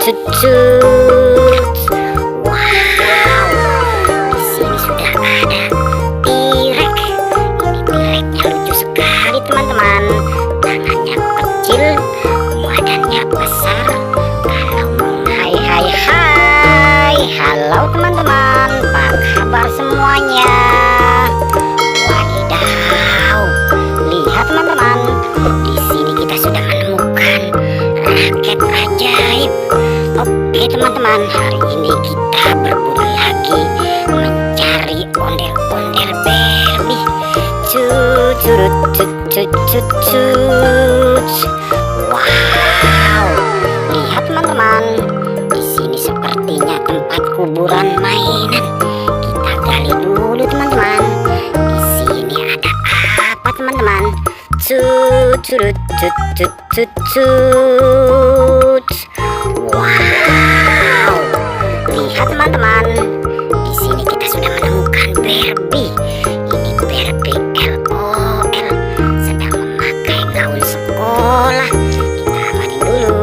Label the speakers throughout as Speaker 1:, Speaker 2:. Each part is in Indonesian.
Speaker 1: Wow, di sini sudah ada T-Rex. Ini T-Rexnya lucu sekali teman-teman. Tangannya kecil, badannya besar. Hai, halo teman-teman, apa kabar semuanya? Wadidaw, lihat teman-teman, di sini kita sudah menemukan raket ajaib. Oke teman-teman, hari ini kita berburu lagi mencari ondel-ondel Barbie. Wow, lihat teman-teman, di sini sepertinya tempat kuburan mainan. Kita gali dulu teman-teman. Di sini ada apa teman-teman? Wow, lihat teman-teman, di sini kita sudah menemukan Barbie. Ini Barbie LOL sedang memakai gaun sekolah. Kita amanin dulu.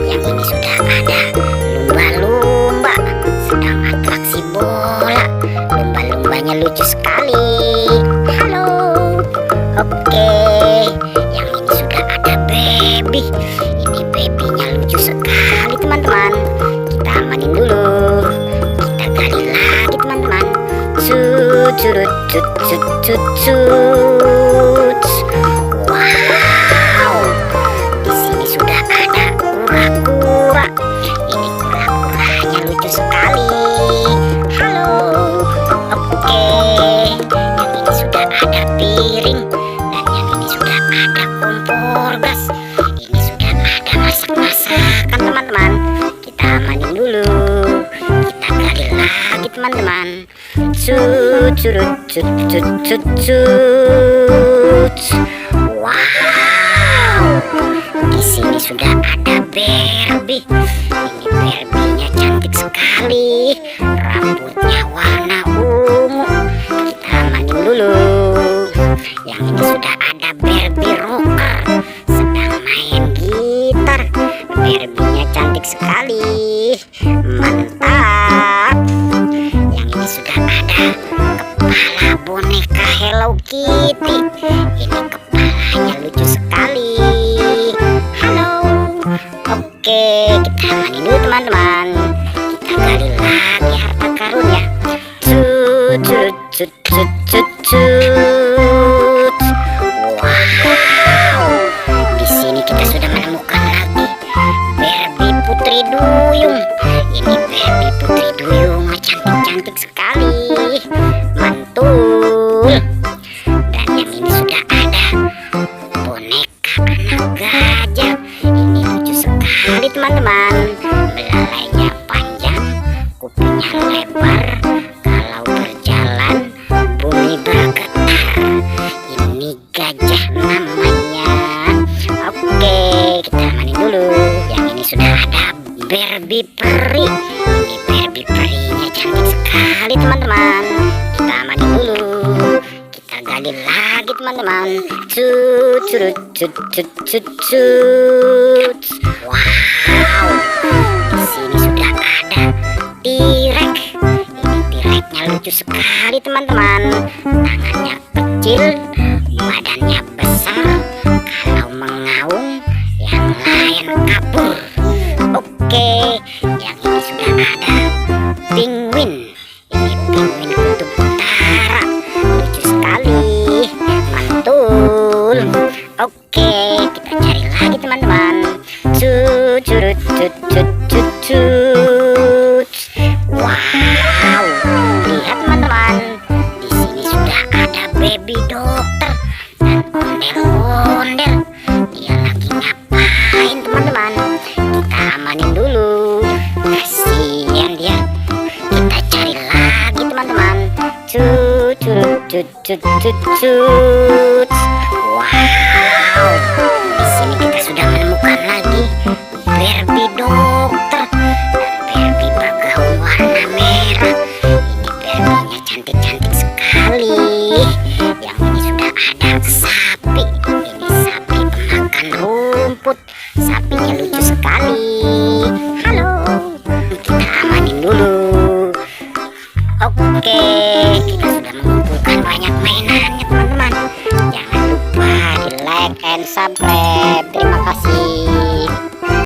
Speaker 1: Yang ini sudah ada lumba-lumba sedang atraksi bola. Lumba-lumbanya lucu sekali. Halo. Oke, yang ini sudah ada baby. Ini babynya lucu sekali teman-teman. Kita amanin dulu. Kita gali lagi teman-teman. Wow, di sini sudah ada kura-kura. Ini kura-kuranya lucu sekali. Halo. Oke, yang ini sudah ada piring. Dan yang ini sudah ada kompor gas. Ini sudah ada masak-masakan teman-teman. Kita amanin dulu. Kita gali lagi teman-teman. Wow, di sini sudah ada Barbie. Ini Barbie-nya cantik sekali. Rambutnya warna ungu. Kita amanin dulu. Yang ini sudah ada Barbie rocker sedang main gitar. Barbie-nya cantik sekali. Mantap. Yang ini sudah ada kepala boneka Hello Kitty. Ini kepalanya lucu sekali. Halo. Oke, kita amanin dulu teman-teman. Kita gali lagi harta karunnya. Wow, di sini kita sudah menemukan lagi Barbie Putri Duyung. Ini Barbie Putri Duyung cantik-cantik sekali. Mantul. Dan yang ini sudah ada boneka anak gajah. Ini lucu sekali teman-teman. Belalainya panjang, kupingnya lebar. Kalau berjalan bumi bergetar. Ini gajah namanya. Oke, kita amanin dulu. Yang ini sudah ada Barbie peri. Ini Barbie perinya cantik sekali teman-teman. Kita amanin dulu. Kita gali lagi teman-teman. Wow, di sini sudah ada T-Rex. Ini T-Rexnya lucu sekali teman-teman. Tangannya kecil, badannya besar. Kalau mengaum, yang lain kabur. Oke, yang ini sudah ada penguin. Ini penguin kutub utara. Lucu sekali. Mantul. Oke, kita cari lagi teman-teman. Wow, lihat teman-teman. Di sini sudah ada baby dokter dan ondel-ondel. Dia lagi ngapain teman-teman? Kita amanin dulu. Kasihan dia. Kita cari lagi teman-teman. Wow, di sini kita sudah menemukan lagi Barbie dokter dan Barbie bergaun warna merah. Ini Barbie-nya cantik-cantik sekali. Yang ini sudah ada sapi. Ini sapi pemakan rumput. Sapinya lucu sekali. like and subscribe. Terima kasih.